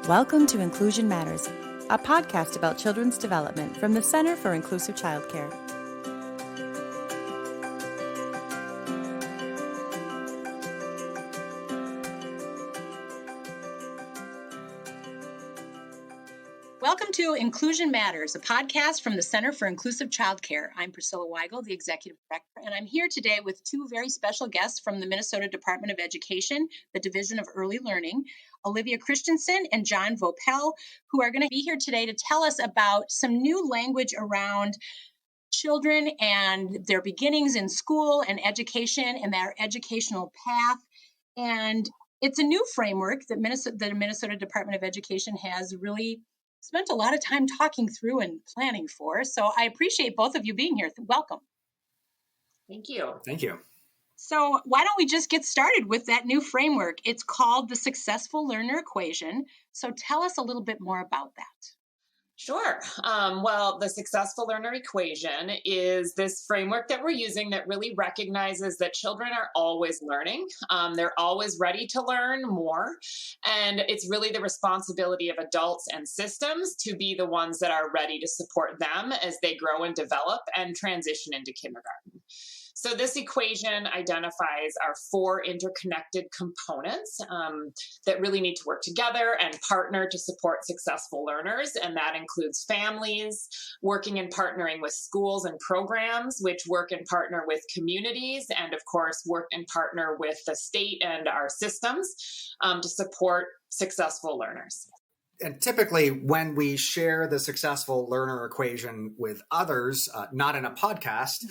Welcome to Inclusion Matters, a podcast about children's development from the Center for Inclusive Childcare. Welcome to Inclusion Matters, a podcast from the Center for Inclusive Childcare. I'm Priscilla Weigel, the Executive Director, and I'm here today with two very special guests from the Minnesota Department of Education, the Division of Early Learning, Olivia Christensen and John Vaupel, who are going to be here today to tell us about some new language around children and their beginnings in school and education and their educational path. And it's a new framework that the Minnesota Department of Education has really spent a lot of time talking through and planning for. So I appreciate both of you being here. Welcome. Thank you. Thank you. So why don't we just get started with that new framework? It's called the Successful Learner Equation. So tell us a little bit more about that. Sure. Well, the Successful Learner Equation is this framework that we're using that really recognizes that children are always learning. They're always ready to learn more. And it's really the responsibility of adults and systems to be the ones that are ready to support them as they grow and develop and transition into kindergarten. So this equation identifies our four interconnected components that really need to work together and partner to support successful learners. And that includes families, working and partnering with schools and programs, which work and partner with communities, and of course, work and partner with the state and our systems to support successful learners. And typically, when we share the successful learner equation with others, not in a podcast,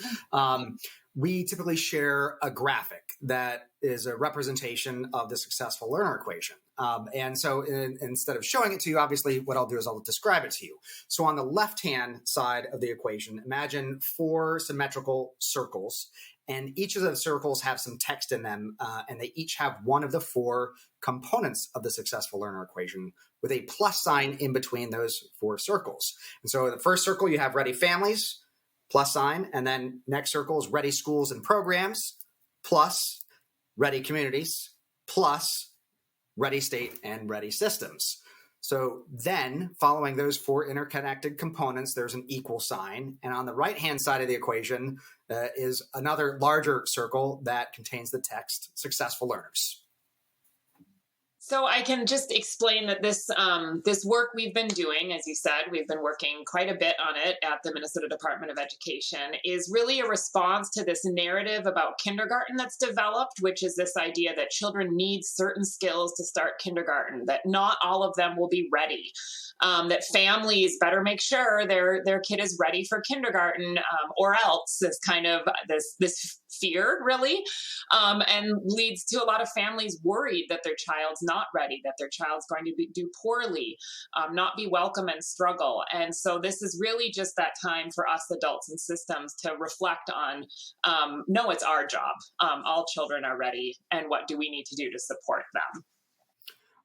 we typically share a graphic that is a representation of the successful learner equation. And so instead of showing it to you, obviously, what I'll do is I'll describe it to you. So on the left-hand side of the equation, imagine four symmetrical circles. And each of the circles have some text in them, and they each have one of the four components of the successful learner equation with a plus sign in between those four circles. And so in the first circle, you have ready families, plus sign, and then next circle is ready schools and programs, plus ready communities, plus ready state and ready systems. So then, following those four interconnected components, there's an equal sign. And on the right-hand side of the equation is another larger circle that contains the text successful learners. So I can just explain that this work we've been doing, as you said, we've been working quite a bit on it at the Minnesota Department of Education, is really a response to this narrative about kindergarten that's developed, which is this idea that children need certain skills to start kindergarten, that not all of them will be ready, that families better make sure their kid is ready for kindergarten, or else is kind of this fear, really, and leads to a lot of families worried that their child's not ready, that their child's going to do poorly, not be welcome and struggle. And so this is really just that time for us adults and systems to reflect on, no, it's our job. All children are ready. And what do we need to do to support them?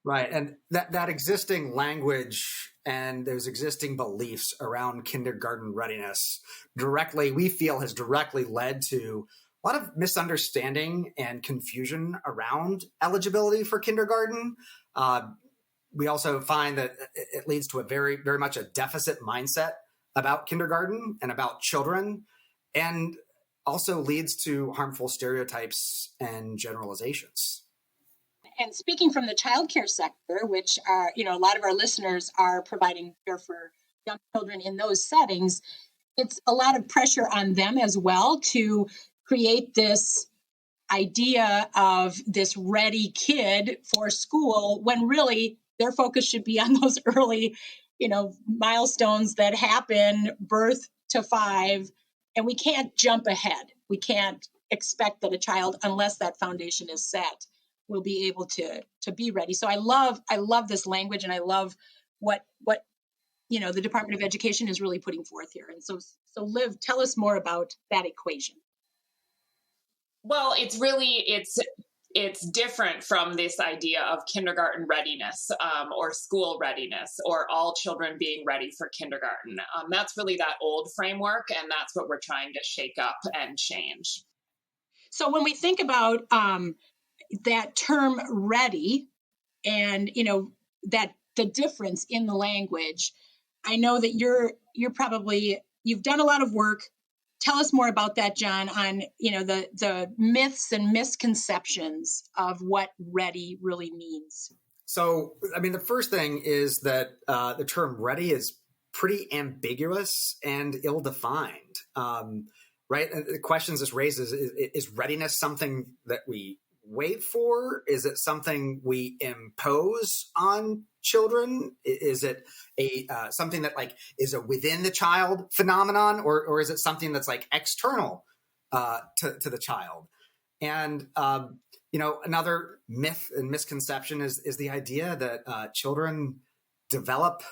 Right. And that existing language and those existing beliefs around kindergarten readiness we feel has directly led to a lot of misunderstanding and confusion around eligibility for kindergarten. We also find that it leads to a very, very much a deficit mindset about kindergarten and about children, and also leads to harmful stereotypes and generalizations. And speaking from the childcare sector, which are, a lot of our listeners are providing care for young children in those settings, it's a lot of pressure on them as well to create this idea of this ready kid for school when really their focus should be on those early, milestones that happen birth to 5. And we can't jump ahead. We can't expect that a child, unless that foundation is set, will be able to be ready. So I love this language, and I love what the Department of Education is really putting forth here. And so Liv, tell us more about that equation. Well, it's different from this idea of kindergarten readiness or school readiness or all children being ready for kindergarten. That's really that old framework, and that's what we're trying to shake up and change. So when we think about that term ready, and that the difference in the language. I know that you've done a lot of work. Tell us more about that, John, on the myths and misconceptions of what ready really means. So, I mean, the first thing is that the term ready is pretty ambiguous and ill-defined, right? And the questions this raises is readiness something that we wait for? Is it something we impose on children? Is it something that is a within the child phenomenon, or is it something that's external to the child? And another myth and misconception is the idea that children develop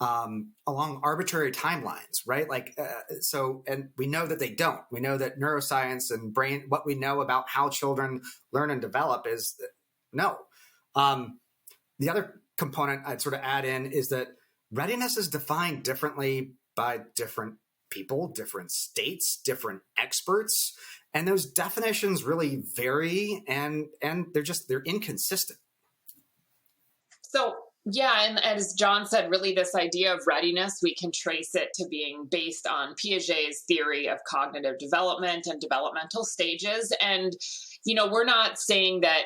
along arbitrary timelines, right? And we know that they don't. We know that neuroscience and what we know about how children learn and develop is no. The other component I'd sort of add in is that readiness is defined differently by different people, different states, different experts, and those definitions really vary, and they're inconsistent. So, yeah, and as John said, really this idea of readiness, we can trace it to being based on Piaget's theory of cognitive development and developmental stages. And, we're not saying that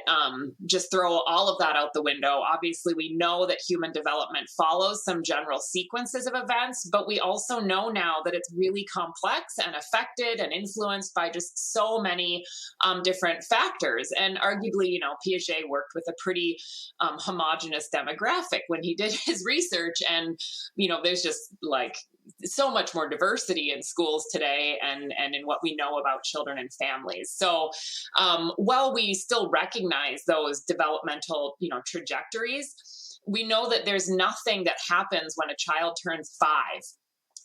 just throw all of that out the window. Obviously, we know that human development follows some general sequences of events, but we also know now that it's really complex and affected and influenced by just so many different factors. And arguably, Piaget worked with a pretty homogenous demographic when he did his research. And, there's just so much more diversity in schools today and in what we know about children and families. So while we still recognize those developmental, trajectories, we know that there's nothing that happens when a child turns 5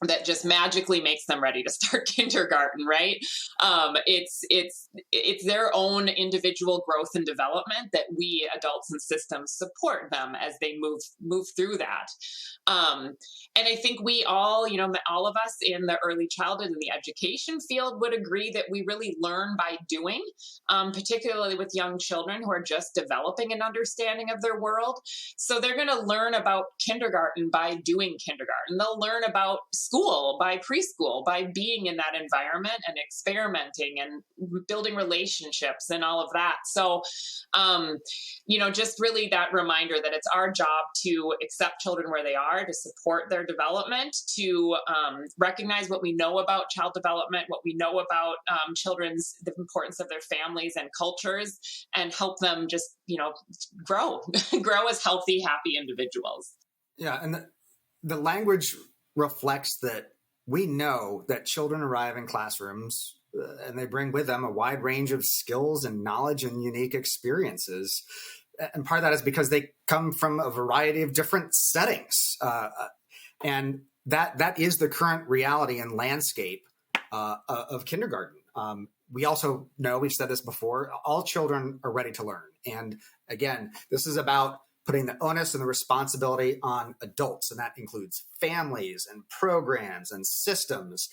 that just magically makes them ready to start kindergarten, right? It's their own individual growth and development that we adults and systems support them as they move through that. And I think we all of us in the early childhood and the education field would agree that we really learn by doing, particularly with young children who are just developing an understanding of their world. So they're going to learn about kindergarten by doing kindergarten. They'll learn about school by preschool, by being in that environment and experimenting and building relationships and all of that. So, just really that reminder that it's our job to accept children where they are, to support their development, to recognize what we know about child development, what we know about the importance of their families and cultures, and help them just, grow as healthy, happy individuals. Yeah. And the language reflects that we know that children arrive in classrooms and they bring with them a wide range of skills and knowledge and unique experiences. And part of that is because they come from a variety of different settings. And that is the current reality and landscape of kindergarten. We also know, we've said this before, all children are ready to learn. And again, this is about putting the onus and the responsibility on adults. And that includes families and programs and systems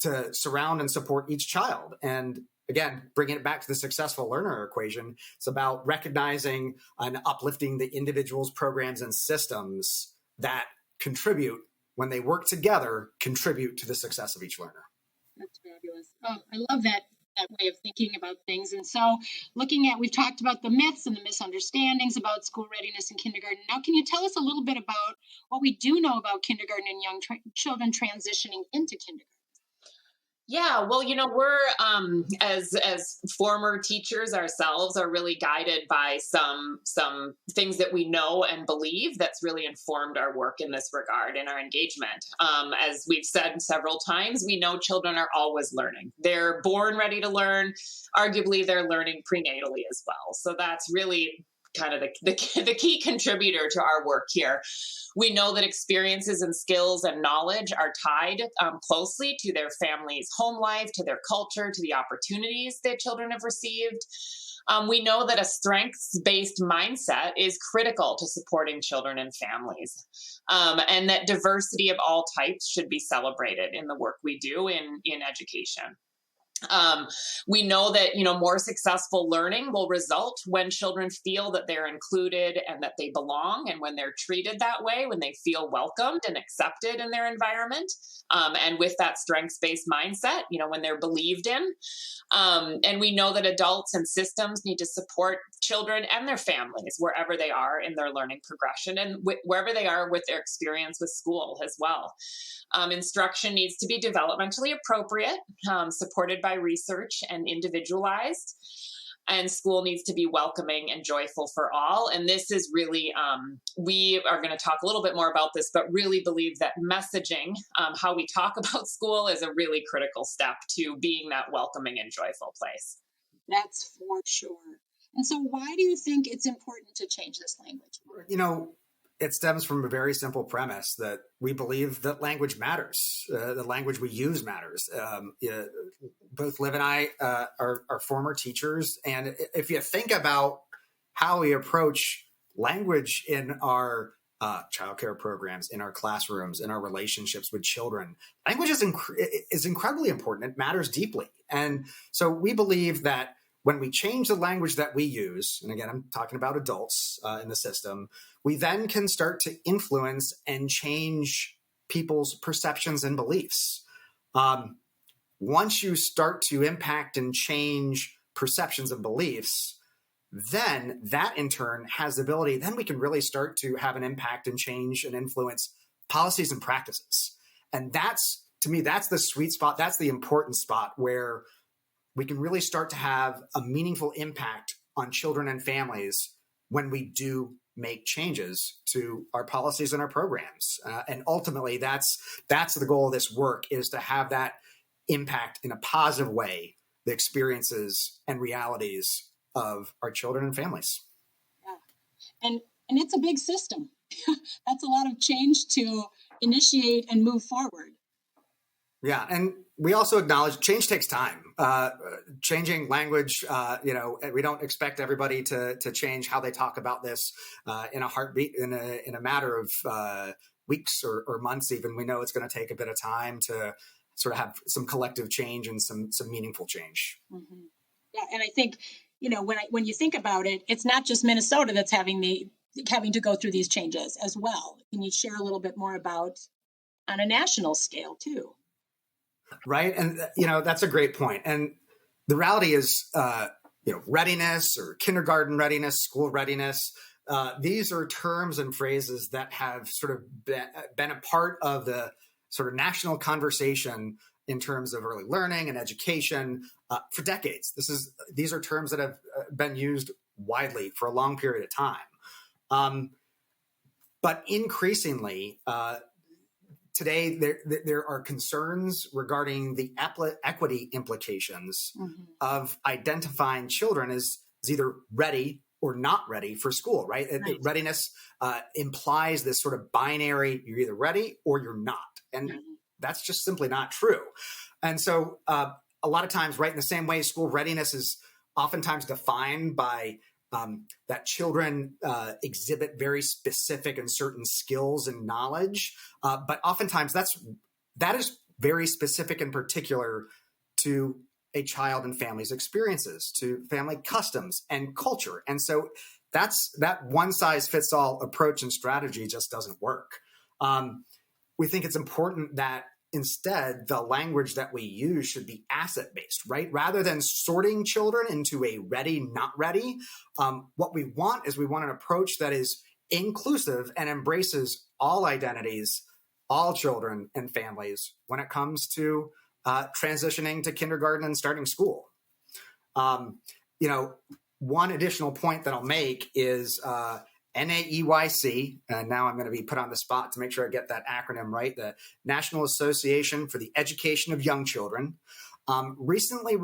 to surround and support each child. And again, bringing it back to the successful learner equation, it's about recognizing and uplifting the individuals, programs, and systems that contribute, when they work together, contribute to the success of each learner. That's fabulous. Oh, I love that way of thinking about things. And so we've talked about the myths and the misunderstandings about school readiness in kindergarten. Now, can you tell us a little bit about what we do know about kindergarten and young children transitioning into kindergarten? Yeah, well, we're as former teachers ourselves are really guided by some things that we know and believe that's really informed our work in this regard and our engagement. As we've said several times, we know children are always learning. They're born ready to learn. Arguably, they're learning prenatally as well. So that's really kind of the key contributor to our work here. We know that experiences and skills and knowledge are tied closely to their family's home life, to their culture, to the opportunities that children have received. We know that a strengths-based mindset is critical to supporting children and families, and that diversity of all types should be celebrated in the work we do in education. We know that, more successful learning will result when children feel that they're included and that they belong, and when they're treated that way, when they feel welcomed and accepted in their environment, and with that strengths-based mindset, when they're believed in. And we know that adults and systems need to support children and their families wherever they are in their learning progression, and wherever they are with their experience with school as well. Instruction needs to be developmentally appropriate, supported by research and individualized. And school needs to be welcoming and joyful for all. And this is really, we are going to talk a little bit more about this, but really believe that messaging, how we talk about school, is a really critical step to being that welcoming and joyful place. That's for sure. And so why do you think it's important to change this language? It stems from a very simple premise that we believe that language matters. The language we use matters. Both Liv and I are former teachers. And if you think about how we approach language in our childcare programs, in our classrooms, in our relationships with children, language is incredibly important. It matters deeply. And so we believe that when we change the language that we use, and again, I'm talking about adults in the system, we then can start to influence and change people's perceptions and beliefs. Once you start to impact and change perceptions and beliefs, then that in turn has the ability, then we can really start to have an impact and change and influence policies and practices. And that's, to me, that's the sweet spot. That's the important spot where we can really start to have a meaningful impact on children and families when we do make changes to our policies and our programs. And ultimately, that's the goal of this work, is to have that impact in a positive way, the experiences and realities of our children and families. Yeah. And it's a big system. That's a lot of change to initiate and move forward. Yeah, and we also acknowledge change takes time. Changing language, we don't expect everybody to change how they talk about this in a heartbeat, in a matter of weeks or months even. We know it's going to take a bit of time to sort of have some collective change and some meaningful change. Mm-hmm. Yeah, and I think, when you think about it, it's not just Minnesota that's having to go through these changes as well. Can you share a little bit more about on a national scale too? Right. And, that's a great point. And the reality is, readiness or kindergarten readiness, school readiness, these are terms and phrases that have sort of been a part of the sort of national conversation in terms of early learning and education for decades. These are terms that have been used widely for a long period of time. But increasingly, today, there are concerns regarding the equity implications of identifying children as either ready or not ready for school, right? Right. Readiness implies this sort of binary, you're either ready or you're not. And that's just simply not true. And so a lot of times, right, in the same way, school readiness is oftentimes defined by that children exhibit very specific and certain skills and knowledge, but oftentimes that is very specific and particular to a child and family's experiences, to family customs and culture. And so that one size fits all approach and strategy just doesn't work. We think it's important that instead, the language that we use should be asset-based, right? Rather than sorting children into a ready, not ready, what we want an approach that is inclusive and embraces all identities, all children and families when it comes to transitioning to kindergarten and starting school. One additional point that I'll make is NAEYC, and now I'm going to be put on the spot to make sure I get that acronym right, the National Association for the Education of Young Children, recently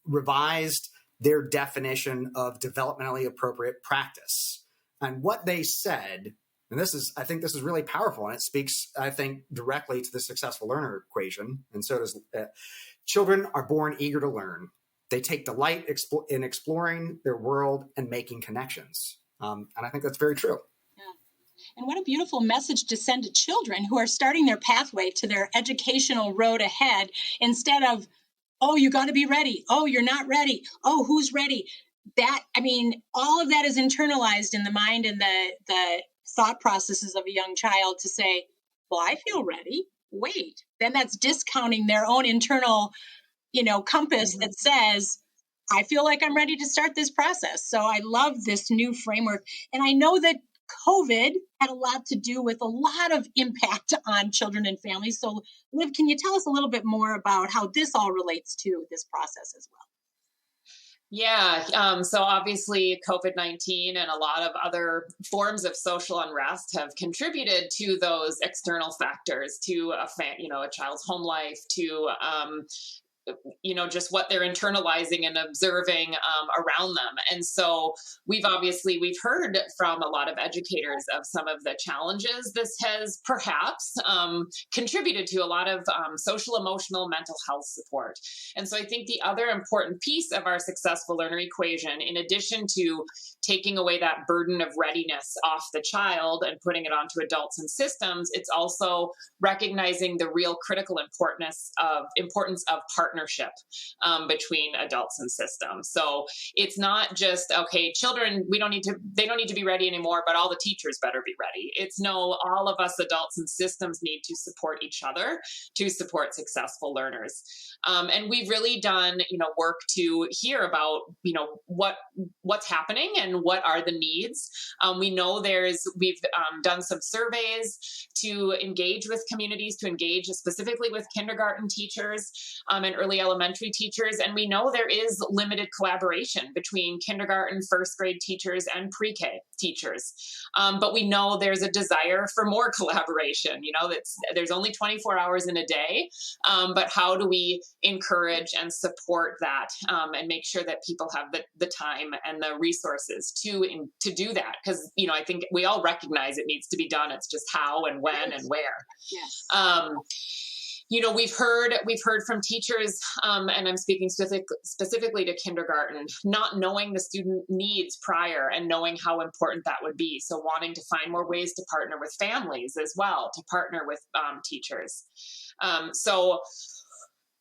revised their definition of developmentally appropriate practice. And what they said, and I think this is really powerful, and it speaks, I think, directly to the successful learner equation, and so does children are born eager to learn. They take delight in exploring their world and making connections. And I think that's very true. Yeah. And what a beautiful message to send to children who are starting their pathway to their educational road ahead, instead of, oh, you got to be ready. Oh, you're not ready. Oh, who's ready? All of that is internalized in the mind and the thought processes of a young child to say, well, I feel ready. Wait, then that's discounting their own internal, compass that says, I feel like I'm ready to start this process. So I love this new framework. And I know that COVID had a lot to do with a lot of impact on children and families. So Liv, can you tell us a little bit more about how this all relates to this process as well? Yeah, so obviously COVID-19 and a lot of other forms of social unrest have contributed to those external factors, to a child's home life, to just what they're internalizing and observing around them. And so we've heard from a lot of educators of some of the challenges this has perhaps contributed to, a lot of social, emotional, mental health support. And so I think the other important piece of our successful learner equation, in addition to taking away that burden of readiness off the child and putting it onto adults and systems, it's also recognizing the real critical importance of partnership between adults and systems. So it's not just, okay, children, they don't need to be ready anymore, but all the teachers better be ready. It's no, all of us adults and systems need to support each other to support successful learners. And we've really done, work to hear about, what's happening and what are the needs. We know we've done some surveys to engage with communities, to engage specifically with kindergarten teachers and early elementary teachers. And we know there is limited collaboration between kindergarten, first grade teachers and pre-K teachers. But we know there's a desire for more collaboration. There's only 24 hours in a day, but how do we encourage and support that and make sure that people have the time and the resources to do that? Because, I think we all recognize it needs to be done. It's just how and when and where. Yes. We've heard from teachers, and I'm speaking specifically to kindergarten, not knowing the student needs prior and knowing how important that would be. So wanting to find more ways to partner with families as well, to partner with teachers.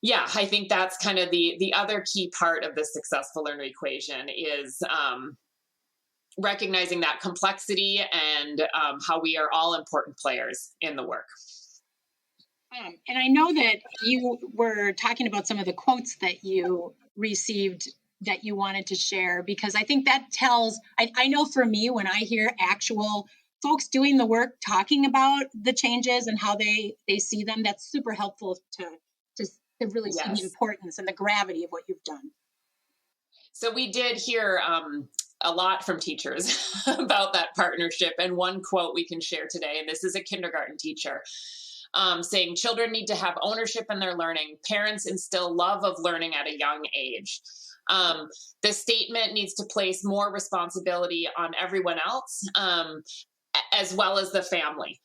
Yeah, I think that's kind of the other key part of the successful learner equation is recognizing that complexity and how we are all important players in the work. And I know that you were talking about some of the quotes that you received that you wanted to share, because I think that tells, I know for me, when I hear actual folks doing the work, talking about the changes and how they see them, that's super helpful to really see the importance and the gravity of what you've done. So we did hear a lot from teachers about that partnership. And one quote we can share today, and this is a kindergarten teacher, saying children need to have ownership in their learning. Parents instill love of learning at a young age. The statement needs to place more responsibility on everyone else, as well as the family.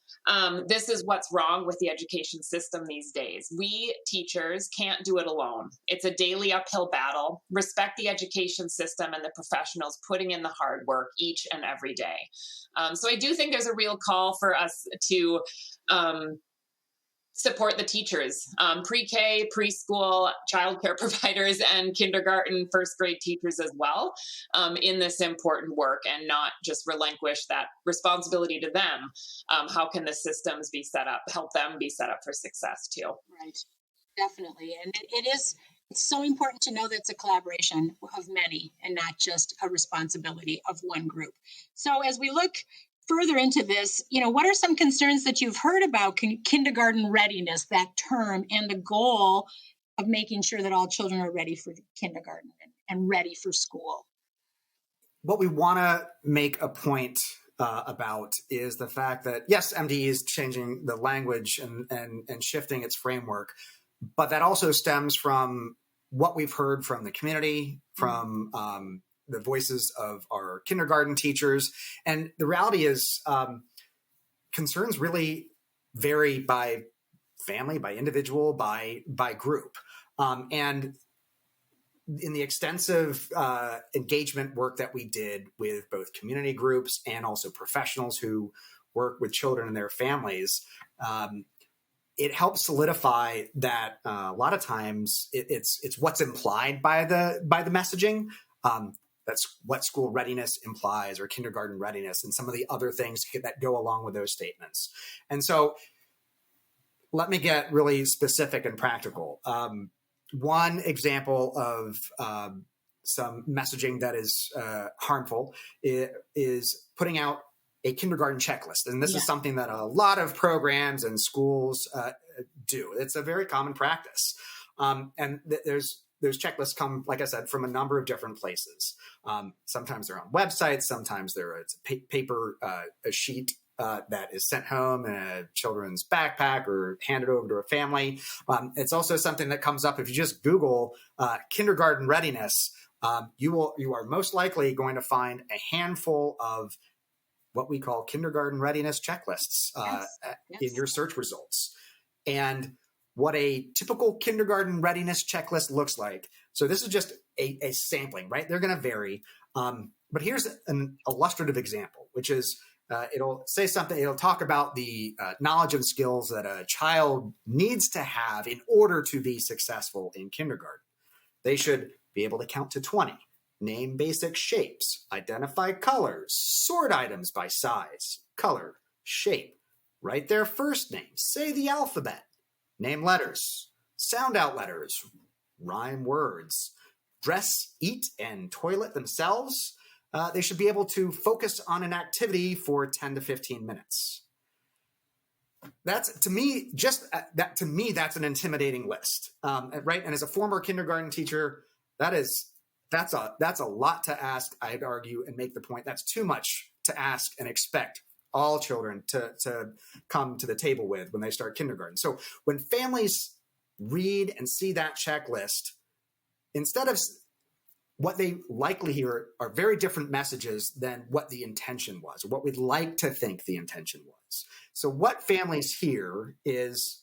This is what's wrong with the education system these days. We teachers can't do it alone. It's a daily uphill battle. Respect the education system and the professionals putting in the hard work each and every day. So I do think there's a real call for us to support the teachers, pre-K, preschool, childcare providers, and kindergarten, first grade teachers as well, in this important work, and not just relinquish that responsibility to them. How can the systems be set up, help them be set up for success too? Right, definitely. And it's so important to know that it's a collaboration of many and not just a responsibility of one group. So as we look further into this, what are some concerns that you've heard about kindergarten readiness, that term, and the goal of making sure that all children are ready for kindergarten and ready for school? What we want to make a point about is the fact that, yes, MDE is changing the language and shifting its framework, but that also stems from what we've heard from the community, from the voices of our kindergarten teachers. And the reality is concerns really vary by family, by individual, by group. And in the extensive engagement work that we did with both community groups and also professionals who work with children and their families, it helps solidify that a lot of times it's what's implied by the messaging. That's what school readiness implies, or kindergarten readiness, and some of the other things that go along with those statements. And so let me get really specific and practical. One example of some messaging that is harmful is putting out a kindergarten checklist. And this is something that a lot of programs and schools do. It's a very common practice. And those checklists come, like I said, from a number of different places. Sometimes they're on websites. Sometimes it's a paper, a sheet that is sent home in a children's backpack or handed over to a family. It's also something that comes up if you just Google kindergarten readiness. You are most likely going to find a handful of what we call kindergarten readiness checklists in your search results. And what a typical kindergarten readiness checklist looks like. So this is just a sampling, right? They're going to vary. But here's an illustrative example, which is it'll say something, it'll talk about the knowledge and skills that a child needs to have in order to be successful in kindergarten. They should be able to count to 20, name basic shapes, identify colors, sort items by size, color, shape, write their first name, say the alphabet, name letters, sound out letters, rhyme words, dress, eat, and toilet themselves. They should be able to focus on an activity for 10 to 15 minutes. That's to me, that's an intimidating list, right? And as a former kindergarten teacher, that's a lot to ask, I'd argue, and make the point. That's too much to ask and expect all children to come to the table with when they start kindergarten. So when families read and see that checklist, instead of what they likely hear are very different messages than what the intention was, or what we'd like to think the intention was. So what families hear is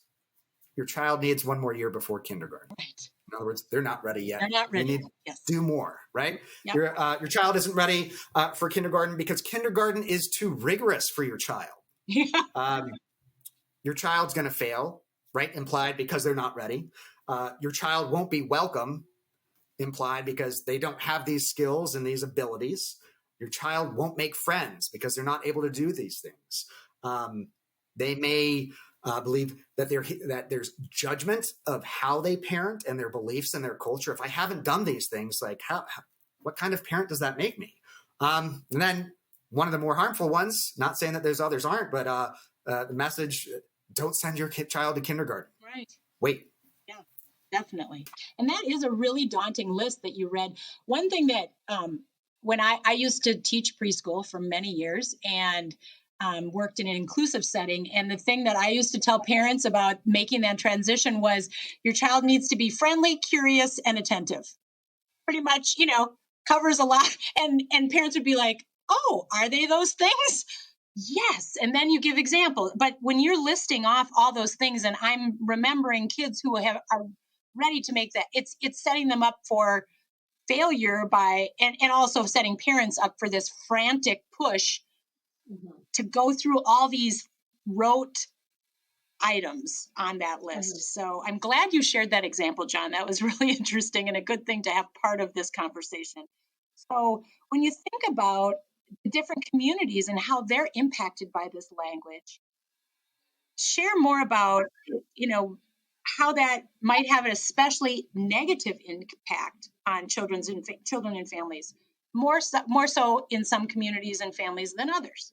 your child needs one more year before kindergarten. Right. In other words, they're not ready yet. They're not ready. They need to do more, right? Yep. Your child isn't ready for kindergarten because kindergarten is too rigorous for your child. Your child's going to fail, right? Implied because they're not ready. Your child won't be welcome, implied because they don't have these skills and these abilities. Your child won't make friends because they're not able to do these things. They may believe that there's judgment of how they parent and their beliefs and their culture. If I haven't done these things, like what kind of parent does that make me? And then one of the more harmful ones, not saying that those others aren't, but the message, don't send your child to kindergarten. Right. Wait. Yeah, definitely. And that is a really daunting list that you read. One thing that when I used to teach preschool for many years and worked in an inclusive setting. And the thing that I used to tell parents about making that transition was your child needs to be friendly, curious, and attentive. Pretty much, covers a lot. And parents would be like, oh, are they those things? Yes. And then you give examples. But when you're listing off all those things, and I'm remembering kids who are ready to make that, it's setting them up for failure and also setting parents up for this frantic push to go through all these rote items on that list. So I'm glad you shared that example, John. That was really interesting and a good thing to have part of this conversation. So when you think about the different communities and how they're impacted by this language, share more about, how that might have an especially negative impact on children and families, more so in some communities and families than others.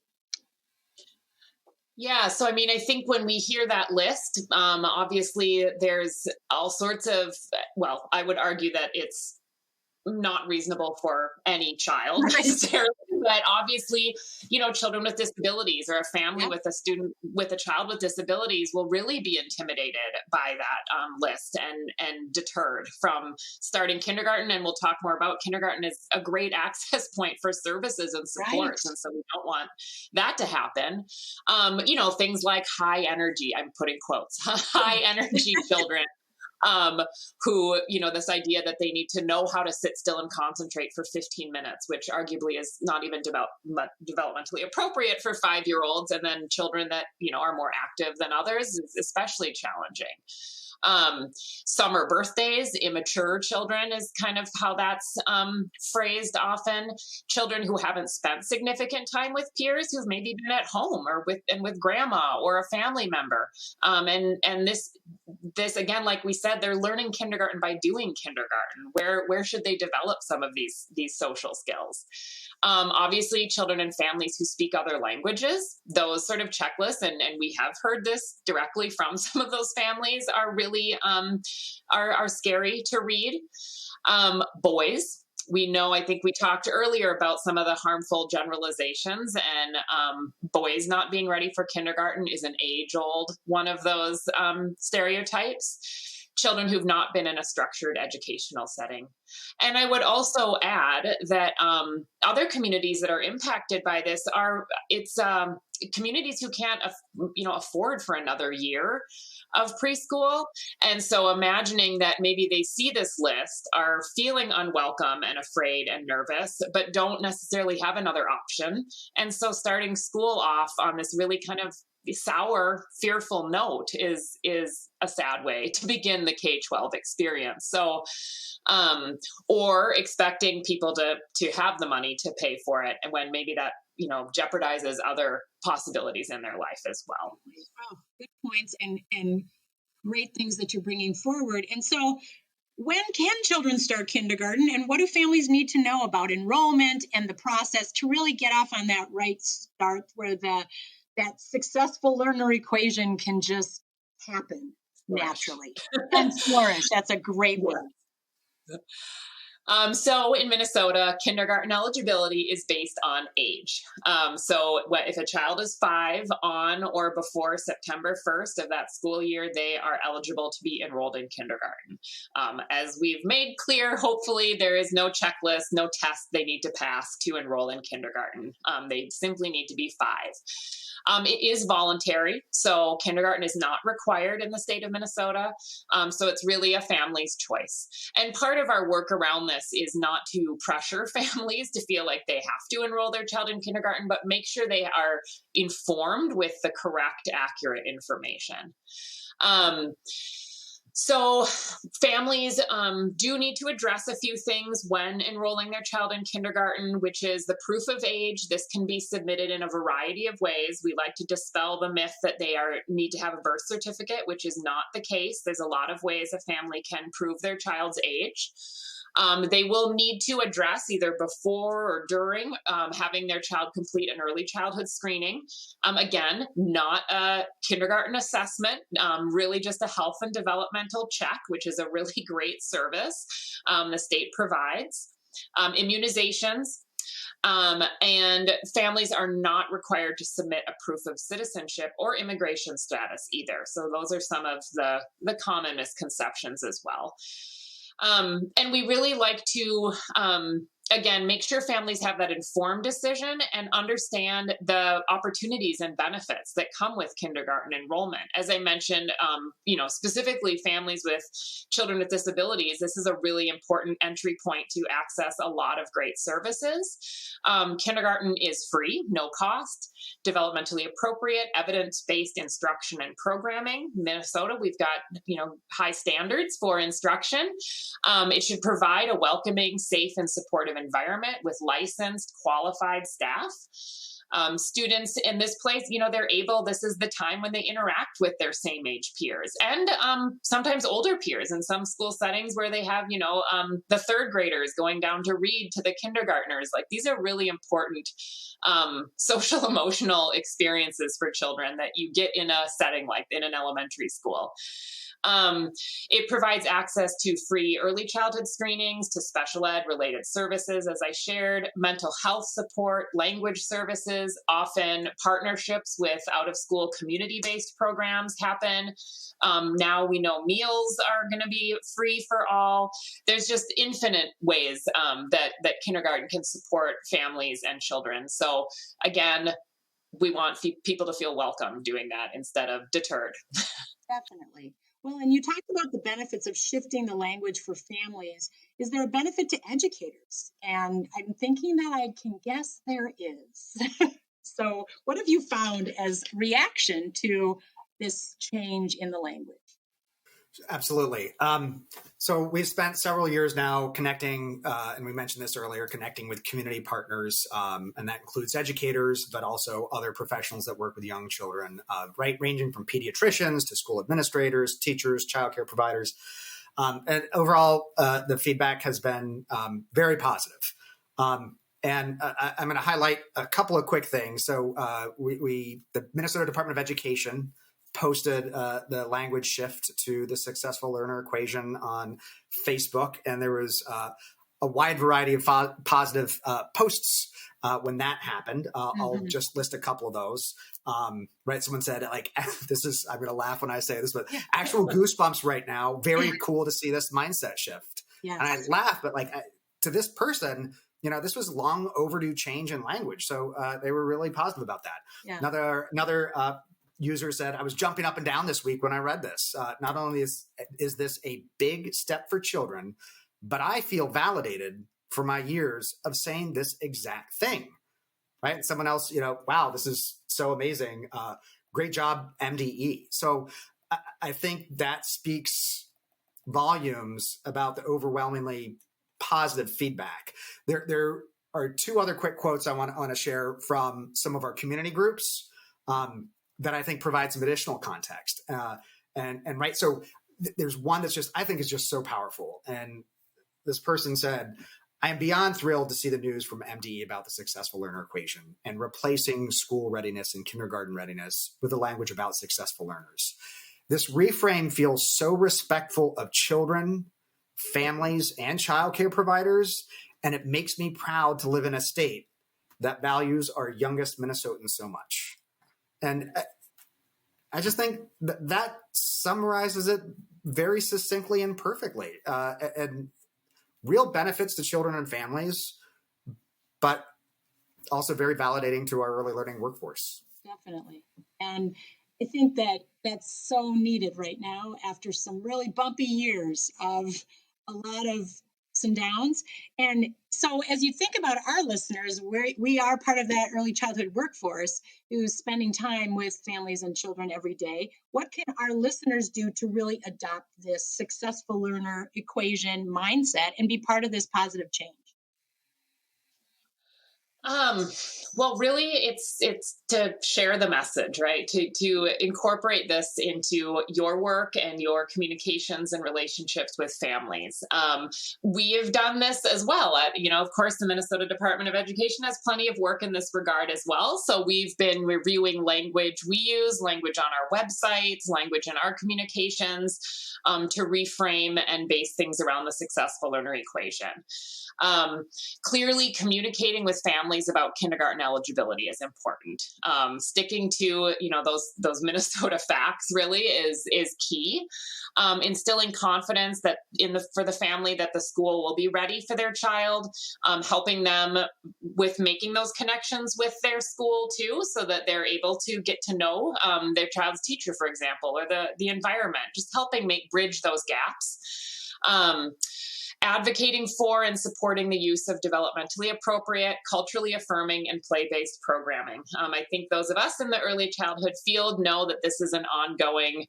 Yeah, so I mean, I think when we hear that list, obviously there's all sorts of, well, I would argue that it's not reasonable for any child necessarily, but obviously, children with disabilities or a family with a child with disabilities will really be intimidated by that list and deterred from starting kindergarten. And we'll talk more about kindergarten as a great access point for services and supports. And so we don't want that to happen. Things like high energy, I'm putting quotes, high energy children who, this idea that they need to know how to sit still and concentrate for 15 minutes, which arguably is not even developmentally appropriate for 5-year-olds, and then children that, are more active than others is especially challenging. Summer birthdays, immature children is kind of how that's phrased often. Children who haven't spent significant time with peers, who've maybe been at home or with grandma or a family member. And this again, like we said, they're learning kindergarten by doing kindergarten. Where should they develop some of these social skills? Obviously, children and families who speak other languages, those sort of checklists, and we have heard this directly from some of those families, are really are scary to read. Boys, we know, I think we talked earlier about some of the harmful generalizations, and boys not being ready for kindergarten is an age-old one of those stereotypes. Children who've not been in a structured educational setting. And I would also add that other communities that are impacted by this are communities who can't afford for another year of preschool. And so imagining that maybe they see this list, are feeling unwelcome and afraid and nervous, but don't necessarily have another option. And so starting school off on this really kind of sour, fearful note is a sad way to begin the K-12 experience. So, or expecting people to have the money to pay for it, and when maybe that, jeopardizes other possibilities in their life as well. Oh, good points and great things that you're bringing forward. And so, when can children start kindergarten, and what do families need to know about enrollment and the process to really get off on that right start where that successful learner equation can just happen naturally and flourish? That's a great word. So in Minnesota, kindergarten eligibility is based on age. So if a child is 5 on or before September 1st of that school year, they are eligible to be enrolled in kindergarten. As we've made clear, hopefully there is no checklist, no test they need to pass to enroll in kindergarten. They simply need to be 5. It is voluntary, so kindergarten is not required in the state of Minnesota. So it's really a family's choice. And part of our work around this is not to pressure families to feel like they have to enroll their child in kindergarten, but make sure they are informed with the correct, accurate information. So families do need to address a few things when enrolling their child in kindergarten, which is the proof of age. This can be submitted in a variety of ways. We like to dispel the myth that they need to have a birth certificate, which is not the case. There's a lot of ways a family can prove their child's age. They will need to address either before or during having their child complete an early childhood screening. Again, not a kindergarten assessment, really just a health and developmental check, which is a really great service the state provides. Immunizations. And families are not required to submit a proof of citizenship or immigration status either. So those are some of the common misconceptions as well. And we really like to, again, make sure families have that informed decision and understand the opportunities and benefits that come with kindergarten enrollment. As I mentioned, specifically families with children with disabilities, this is a really important entry point to access a lot of great services. Kindergarten is free, no cost, developmentally appropriate, evidence-based instruction and programming. Minnesota, we've got, high standards for instruction. It should provide a welcoming, safe, and supportive environment with licensed, qualified staff. Students in this place, this is the time when they interact with their same age peers and sometimes older peers in some school settings where they have, the third graders going down to read to the kindergartners. Like, these are really important social emotional experiences for children that you get in a setting like in an elementary school. It provides access to free early childhood screenings, to special ed related services, as I shared, mental health support, language services. Often partnerships with out-of-school community-based programs happen. Now we know meals are going to be free for all. There's just infinite ways that kindergarten can support families and children. So again, we want people to feel welcome doing that instead of deterred. Definitely. Well, and you talked about the benefits of shifting the language for families. Is there a benefit to educators? And I'm thinking that I can guess there is. So, what have you found as reaction to this change in the language? Absolutely. So we've spent several years now connecting, and we mentioned this earlier, connecting with community partners, and that includes educators, but also other professionals that work with young children, right, ranging from pediatricians to school administrators, teachers, childcare providers. And overall, the feedback has been very positive. And I'm going to highlight a couple of quick things. So the Minnesota Department of Education posted the language shift to the successful learner equation on Facebook, and there was a wide variety of positive posts when that happened. I'll just list a couple of those. Right, someone said, like, this is, I'm going to laugh when I say this, but actual goosebumps right now. Very cool to see this mindset shift. Yes. And I laugh, but like to this person, this was long overdue change in language. So they were really positive about that. Yeah. Another user said, I was jumping up and down this week when I read this. Not only is this a big step for children, but I feel validated for my years of saying this exact thing. Right? And someone else, wow, this is so amazing. Great job, MDE. So I think that speaks volumes about the overwhelmingly positive feedback. There are two other quick quotes I want to share from some of our community groups that I think provide some additional context. And right, so there's one that's I think is just so powerful. And this person said, I am beyond thrilled to see the news from MDE about the successful learner equation and replacing school readiness and kindergarten readiness with a language about successful learners. This reframe feels so respectful of children, families, and childcare providers, and it makes me proud to live in a state that values our youngest Minnesotans so much. And I just think that summarizes it very succinctly and perfectly. And real benefits to children and families, but also very validating to our early learning workforce. Definitely. And I think that that's so needed right now after some really bumpy years of a lot of ups and downs. And so as you think about our listeners, we are part of that early childhood workforce who's spending time with families and children every day. What can our listeners do to really adopt this successful learner equation mindset and be part of this positive change? Well, really, it's to share the message, right? To incorporate this into your work and your communications and relationships with families. We have done this as well. Of course, the Minnesota Department of Education has plenty of work in this regard as well. So we've been reviewing language we use, language on our websites, language in our communications, to reframe and base things around the successful learner equation. Clearly communicating with families about kindergarten eligibility is important. Sticking to, those Minnesota facts really is key. Instilling confidence that for the family that the school will be ready for their child, helping them with making those connections with their school too, so that they're able to get to know their child's teacher, for example, or the environment, just helping bridge those gaps. Advocating for and supporting the use of developmentally appropriate, culturally affirming, and play-based programming. I think those of us in the early childhood field know that this is an ongoing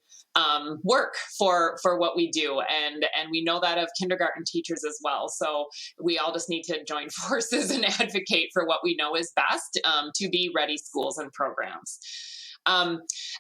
work for what we do, and we know that of kindergarten teachers as well. So we all just need to join forces and advocate for what we know is best to be ready schools and programs.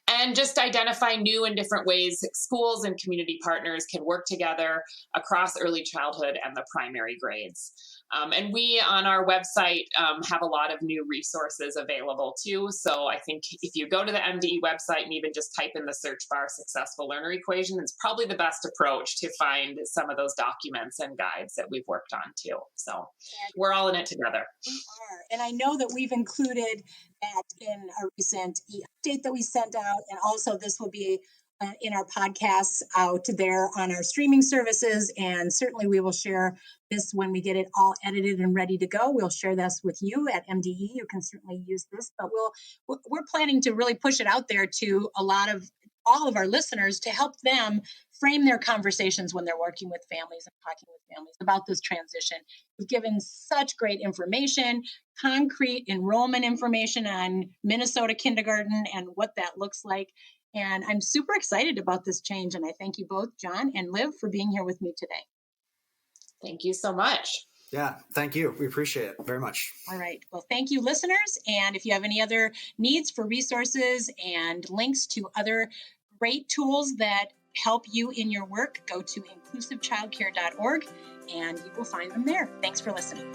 And just identify new and different ways schools and community partners can work together across early childhood and the primary grades. And we on our website have a lot of new resources available too. So I think if you go to the MDE website and even just type in the search bar successful learner equation, it's probably the best approach to find some of those documents and guides that we've worked on too. So we're all in it together. We are. And I know that we've included that in a recent update that we sent out. And also this will be in our podcasts out there on our streaming services. And certainly we will share this when we get it all edited and ready to go. We'll share this with you at MDE. You can certainly use this, but we're planning to really push it out there to a lot of all of our listeners to help them frame their conversations when they're working with families and talking with families about this transition. You've given such great information, concrete enrollment information on Minnesota kindergarten and what that looks like. And I'm super excited about this change. And I thank you both, John and Liv, for being here with me today. Thank you so much. Yeah, thank you. We appreciate it very much. All right. Well, thank you, listeners. And if you have any other needs for resources and links to other great tools that help you in your work, go to inclusivechildcare.org and you will find them there. Thanks for listening.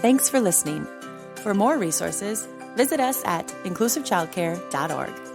Thanks for listening. For more resources, visit us at inclusivechildcare.org.